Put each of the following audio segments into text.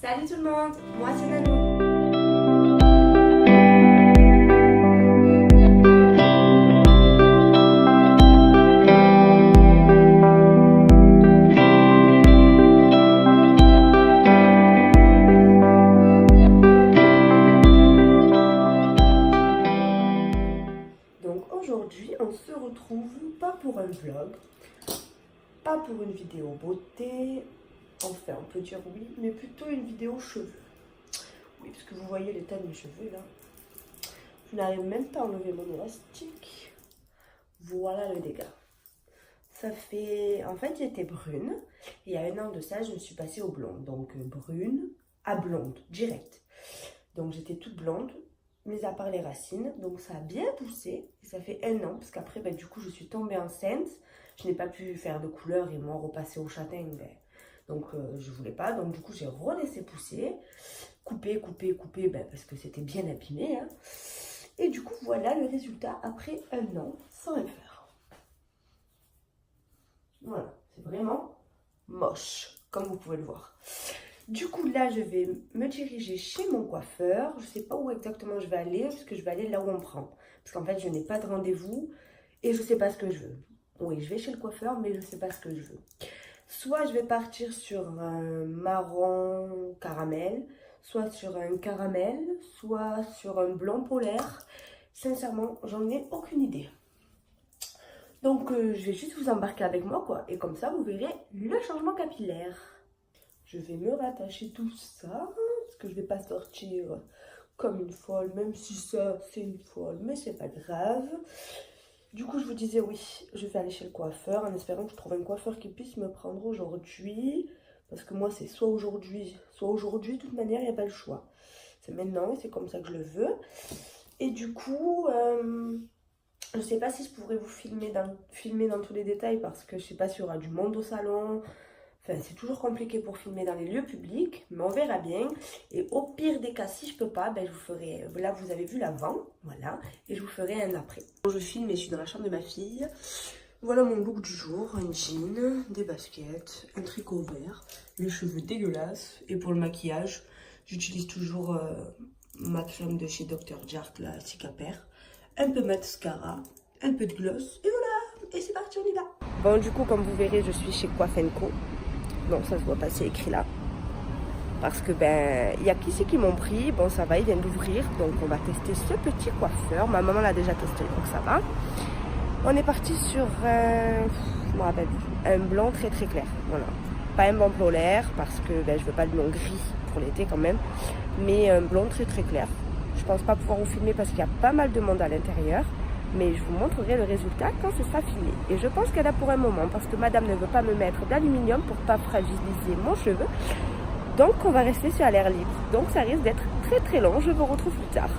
Salut tout le monde, moi c'est Nanou. Donc aujourd'hui on se retrouve pas pour un vlog, pas pour une vidéo beauté. Enfin, on peut dire oui, mais plutôt une vidéo cheveux. Oui, parce que vous voyez l'état de mes cheveux là. Je n'arrive même pas à enlever mon élastique. Voilà le dégât. Ça fait... En fait, j'étais brune. Et il y a 1 an de ça, je me suis passée au blond. Donc, brune à blonde, direct. Donc, j'étais toute blonde, mis à part les racines. Donc, ça a bien poussé. Et ça fait 1 an, parce qu'après, du coup, je suis tombée enceinte. Je n'ai pas pu faire de couleur et moi repasser au châtain. Donc je voulais pas, donc du coup j'ai relaissé pousser, couper, parce que c'était bien abîmé. Hein. Et du coup voilà le résultat après 1 an sans rien faire. Voilà, c'est vraiment moche, comme vous pouvez le voir. Du coup là je vais me diriger chez mon coiffeur. Je sais pas où exactement je vais aller, parce que je vais aller là où on me prend. Parce qu'en fait je n'ai pas de rendez-vous et je sais pas ce que je veux. Oui, je vais chez le coiffeur, mais je sais pas ce que je veux. Soit je vais partir sur un marron caramel, soit sur un caramel, soit sur un blanc polaire. Sincèrement, j'en ai aucune idée. Donc, je vais juste vous embarquer avec moi, quoi. Et comme ça, vous verrez le changement capillaire. Je vais me rattacher tout ça, parce que je ne vais pas sortir comme une folle, même si ça, c'est une folle, mais c'est pas grave. Du coup, je vous disais, oui, je vais aller chez le coiffeur en espérant que je trouve un coiffeur qui puisse me prendre aujourd'hui. Parce que moi, c'est soit aujourd'hui, de toute manière, il n'y a pas le choix. C'est maintenant et c'est comme ça que je le veux. Et du coup, je ne sais pas si je pourrais vous filmer dans tous les détails parce que je ne sais pas s'il y aura du monde au salon. Enfin, c'est toujours compliqué pour filmer dans les lieux publics, mais on verra bien. Et au pire des cas, si je peux pas, je vous ferai... Là, vous avez vu l'avant, voilà. Et je vous ferai un après. Je filme et je suis dans la chambre de ma fille. Voilà mon look du jour. Un jean, des baskets, un tricot vert, les cheveux dégueulasses. Et pour le maquillage, j'utilise toujours ma crème de chez Dr. Jart, la Cicaper. Un peu mascara, un peu de gloss. Et voilà, et c'est parti, on y va. Bon, du coup, comme vous verrez, je suis chez Coiffenco. Non, ça se voit pas, c'est écrit là. Parce que il y a qui c'est qui m'ont pris. Bon, ça va, ils viennent d'ouvrir. Donc on va tester ce petit coiffeur. Ma maman l'a déjà testé, donc ça va. On est parti sur je me rappelle plus, un blanc très très clair. Voilà. Pas un blanc polaire parce que je veux pas le blanc gris pour l'été quand même. Mais un blanc très très clair. Je pense pas pouvoir vous filmer parce qu'il y a pas mal de monde à l'intérieur. Mais je vous montrerai le résultat quand ce sera filmé. Et je pense qu'elle a pour un moment, parce que madame ne veut pas me mettre d'aluminium pour pas fragiliser mon cheveu. Donc on va rester sur l'air libre. Donc ça risque d'être très très long. Je vous retrouve plus tard.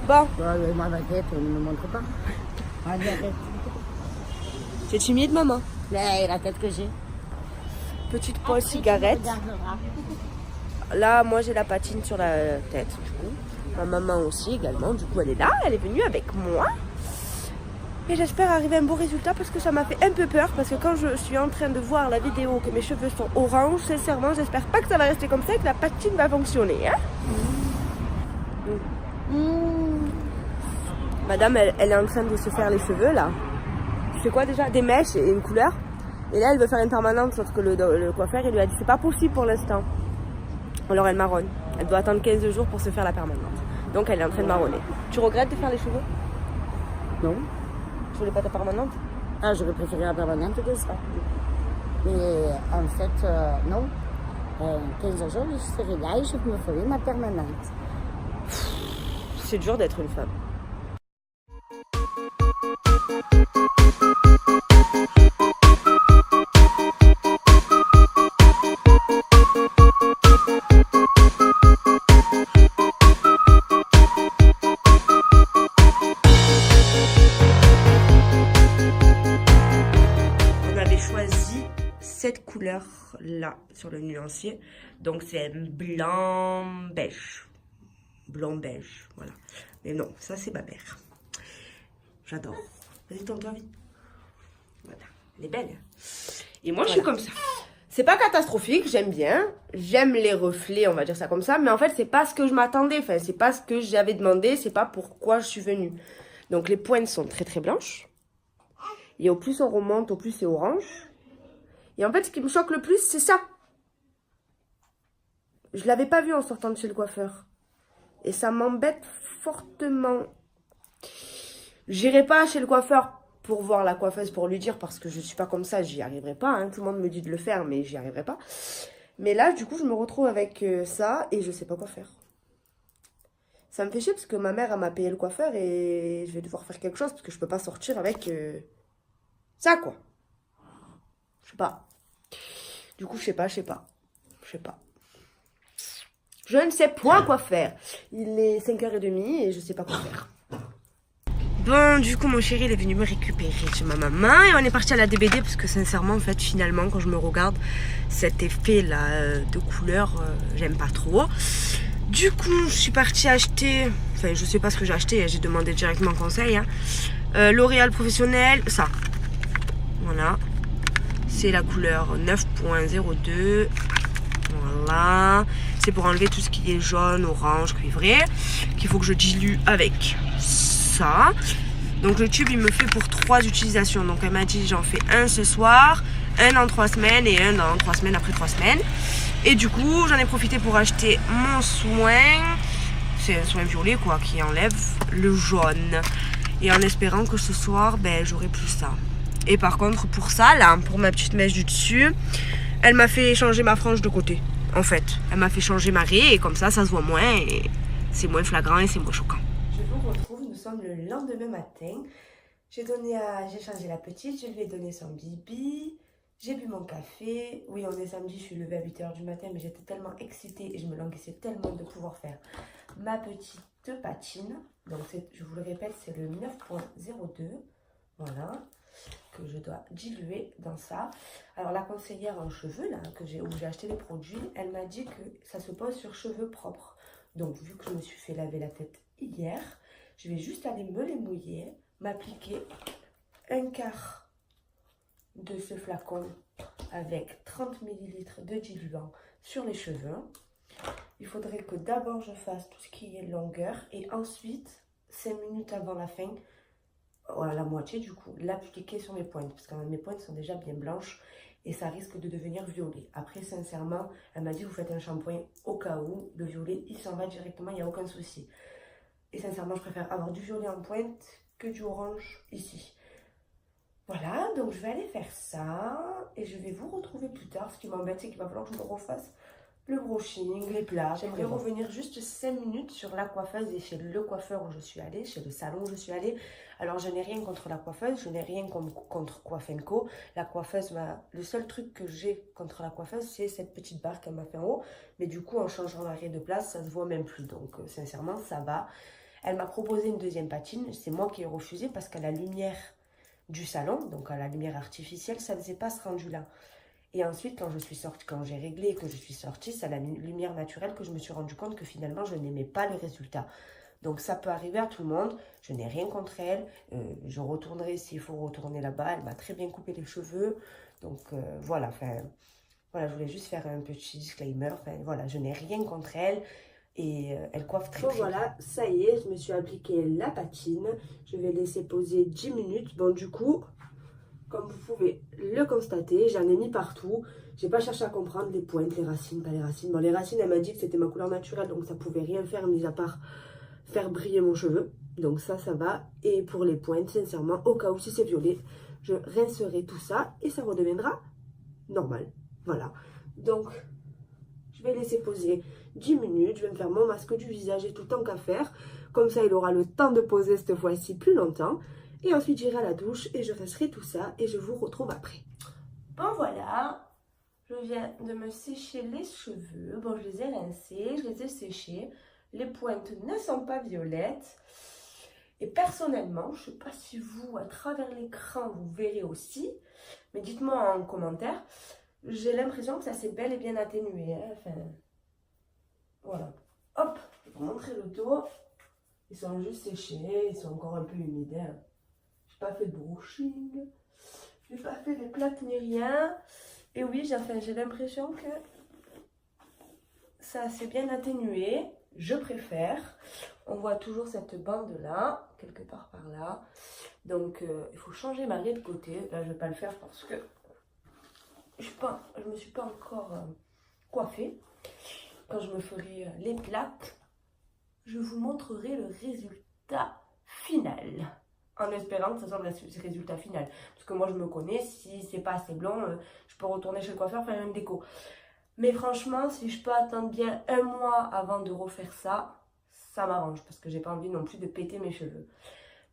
Bon. Ma baguette, on ne me montre pas. C'est timide, maman. La tête que j'ai. Petite pause cigarette. Là, moi, j'ai la patine sur la tête, du coup. Ma maman aussi, également. Du coup, elle est là. Elle est venue avec moi. Et j'espère arriver à un beau résultat parce que ça m'a fait un peu peur. Parce que quand je suis en train de voir la vidéo que mes cheveux sont orange, sincèrement, j'espère pas que ça va rester comme ça et que la patine va fonctionner. Hein. Madame, elle est en train de se faire les cheveux, là. C'est quoi déjà? Des mèches et une couleur. Et là, elle veut faire une permanente, sauf que le coiffeur, il lui a dit c'est pas possible pour l'instant. Alors, elle marronne. Elle doit attendre 15 jours pour se faire la permanente. Donc elle est en train de marronner. Tu regrettes de faire les cheveux? Non. Tu voulais pas ta permanente? Ah, j'aurais préféré la permanente que ça. Mais en fait, non. 15 jours, je serai là et je me ferai ma permanente. C'est dur d'être une femme. Cette couleur là sur le nuancier, donc c'est blanc beige, voilà. Mais non, ça c'est ma mère, j'adore. Vas-y, tourne-toi vite. Voilà, elle est belle. Et moi, je suis comme ça. C'est pas catastrophique, j'aime bien, j'aime les reflets, on va dire ça comme ça, mais en fait c'est pas ce que je m'attendais, enfin c'est pas ce que j'avais demandé, c'est pas pourquoi je suis venue. Donc les pointes sont très très blanches, et au plus on remonte, au plus c'est orange. Et en fait, ce qui me choque le plus, c'est ça. Je l'avais pas vu en sortant de chez le coiffeur. Et ça m'embête fortement. J'irai pas chez le coiffeur pour voir la coiffeuse, pour lui dire, parce que je suis pas comme ça, j'y arriverai pas. Hein. Tout le monde me dit de le faire, mais j'y arriverai pas. Mais là, du coup, je me retrouve avec ça et je sais pas quoi faire. Ça me fait chier parce que ma mère, elle m'a payé le coiffeur et je vais devoir faire quelque chose parce que je peux pas sortir avec ça, quoi. Je sais pas. Du coup, je sais pas. Je ne sais point quoi faire. Il est 5h30 et je sais pas quoi faire. Bon, du coup, mon chéri, il est venu me récupérer chez ma maman et on est parti à la DBD parce que sincèrement, en fait, finalement, quand je me regarde, cet effet-là de couleur, j'aime pas trop. Du coup, je suis partie acheter, enfin, je sais pas ce que j'ai acheté, j'ai demandé directement conseil. Hein. L'Oréal Professionnel, ça. Voilà. C'est la couleur 9.02. Voilà. C'est pour enlever tout ce qui est jaune, orange, cuivré. Qu'il faut que je dilue avec ça. Donc le tube, il me fait pour 3 utilisations. Donc elle m'a dit, j'en fais un ce soir, un dans 3 semaines et un dans 3 semaines après 3 semaines. Et du coup, j'en ai profité pour acheter mon soin. C'est un soin violet, quoi, qui enlève le jaune. Et en espérant que ce soir, ben, j'aurai plus ça. Et par contre, pour ça, là, pour ma petite mèche du dessus, elle m'a fait changer ma frange de côté. En fait, elle m'a fait changer ma raie et comme ça se voit moins et c'est moins flagrant et c'est moins choquant. Je vous retrouve, nous sommes le lendemain matin. J'ai changé la petite, je lui ai donné son bibi. J'ai bu mon café. Oui, on est samedi, je suis levée à 8h du matin, mais j'étais tellement excitée et je me languissais tellement de pouvoir faire ma petite patine. Donc, je vous le répète, c'est le 9.02. Voilà. Que je dois diluer dans ça. Alors la conseillère en cheveux là, où j'ai acheté les produits, elle m'a dit que ça se pose sur cheveux propres. Donc vu que je me suis fait laver la tête hier, je vais juste aller me les mouiller, m'appliquer un quart de ce flacon avec 30 ml de diluant sur les cheveux. Il faudrait que d'abord je fasse tout ce qui est longueur et ensuite 5 minutes avant la fin, à la moitié du coup, l'appliquer sur mes pointes parce que mes pointes sont déjà bien blanches et ça risque de devenir violet. Après, sincèrement, elle m'a dit vous faites un shampoing au cas où, le violet il s'en va directement, il n'y a aucun souci. Et sincèrement, je préfère avoir du violet en pointe que du orange ici. Voilà, donc je vais aller faire ça et je vais vous retrouver plus tard. Ce qui m'embête, c'est qu'il va falloir que je me refasse le brushing, les plats. J'aimerais revenir juste 5 minutes sur la coiffeuse et chez le coiffeur où je suis allée, chez le salon où je suis allée. Alors, je n'ai rien contre la coiffeuse, je n'ai rien contre Coiffenco. La coiffeuse le seul truc que j'ai contre la coiffeuse, c'est cette petite barre qu'elle m'a fait en haut. Mais du coup, en changeant l'arrêt de place, ça se voit même plus. Donc, sincèrement, ça va. Elle m'a proposé une deuxième patine. C'est moi qui ai refusé parce qu'à la lumière du salon, donc à la lumière artificielle, ça ne faisait pas ce rendu-là. Et ensuite, quand j'ai réglé et que je suis sortie, c'est à la lumière naturelle que je me suis rendu compte que finalement, je n'aimais pas le résultat. Donc, ça peut arriver à tout le monde. Je n'ai rien contre elle. Je retournerai s'il faut retourner là-bas. Elle m'a très bien coupé les cheveux. Donc, voilà. Voilà, je voulais juste faire un petit disclaimer. Voilà, je n'ai rien contre elle. Et elle coiffe très bien. Voilà, ça y est, je me suis appliqué la patine. Je vais laisser poser 10 minutes. Bon, du coup... Comme vous pouvez le constater, j'en ai mis partout. J'ai pas cherché à comprendre les pointes, les racines, pas les racines. Bon, les racines, elle m'a dit que c'était ma couleur naturelle, donc ça pouvait rien faire, mis à part faire briller mon cheveu. Donc ça va. Et pour les pointes, sincèrement, au cas où si c'est violet, je rincerai tout ça et ça redeviendra normal. Voilà. Donc, je vais laisser poser 10 minutes. Je vais me faire mon masque du visage et tout tant qu'à faire. Comme ça, il aura le temps de poser cette fois-ci plus longtemps. Et ensuite, j'irai à la douche et je rincerai tout ça et je vous retrouve après. Bon, voilà. Je viens de me sécher les cheveux. Bon, je les ai rincés, je les ai séchés. Les pointes ne sont pas violettes. Et personnellement, je ne sais pas si vous, à travers l'écran, vous verrez aussi. Mais dites-moi en commentaire. J'ai l'impression que ça s'est bel et bien atténué. Hein. Enfin, voilà. Hop, je vais vous montrer le dos. Ils sont juste séchés, ils sont encore un peu humides. Hein. Je n'ai pas fait de brushing. Je n'ai pas fait de plaques ni rien. Et oui, j'ai l'impression que ça s'est bien atténué. Je préfère. On voit toujours cette bande là, quelque part par là. Donc, il faut changer ma raie de côté. Là, je ne vais pas le faire parce que je ne me suis pas encore coiffée. Quand je me ferai les plaques, je vous montrerai le résultat final. En espérant que ce soit le résultat final. Parce que moi, je me connais, si c'est pas assez blond, je peux retourner chez le coiffeur faire une déco. Mais franchement, si je peux attendre bien un mois avant de refaire ça, ça m'arrange. Parce que j'ai pas envie non plus de péter mes cheveux.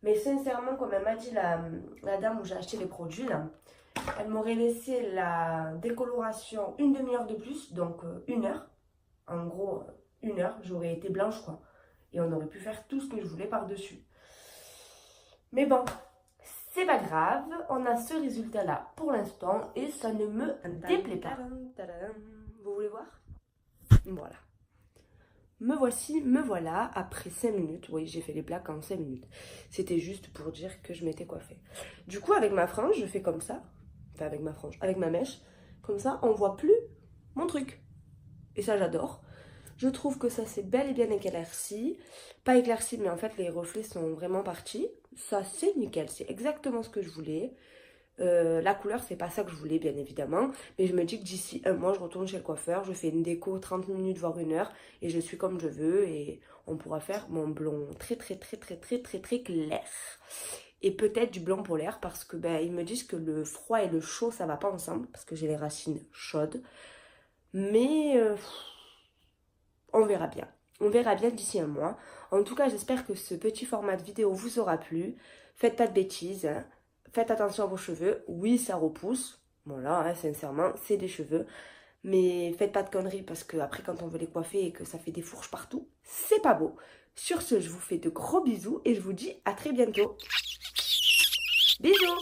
Mais sincèrement, comme elle m'a dit la dame où j'ai acheté les produits, là, elle m'aurait laissé la décoloration une demi-heure de plus, donc 1 heure. En gros, 1 heure, j'aurais été blanche, quoi. Et on aurait pu faire tout ce que je voulais par-dessus. Mais bon, c'est pas grave, on a ce résultat-là pour l'instant et ça ne me déplaît pas. Vous voulez voir? Voilà. Me voici, me voilà, après 5 minutes. Oui, j'ai fait les plaques en 5 minutes. C'était juste pour dire que je m'étais coiffée. Du coup, avec ma frange, je fais comme ça. Enfin, avec ma frange, avec ma mèche. Comme ça, on voit plus mon truc. Et ça, j'adore. Je trouve que ça s'est bel et bien éclairci. Pas éclairci, mais en fait, les reflets sont vraiment partis. Ça, c'est nickel. C'est exactement ce que je voulais. La couleur, c'est pas ça que je voulais, bien évidemment. Mais je me dis que d'ici 1 mois, je retourne chez le coiffeur. Je fais une déco 30 minutes, voire 1 heure. Et je suis comme je veux. Et on pourra faire mon blond très clair. Et peut-être du blanc polaire. Parce que ils me disent que le froid et le chaud, ça va pas ensemble. Parce que j'ai les racines chaudes. Mais on verra bien. On verra bien d'ici 1 mois. En tout cas, j'espère que ce petit format de vidéo vous aura plu. Faites pas de bêtises. Hein. Faites attention à vos cheveux. Oui, ça repousse. Voilà, hein, sincèrement, c'est des cheveux. Mais faites pas de conneries parce que après, quand on veut les coiffer et que ça fait des fourches partout, c'est pas beau. Sur ce, je vous fais de gros bisous et je vous dis à très bientôt. Bisous!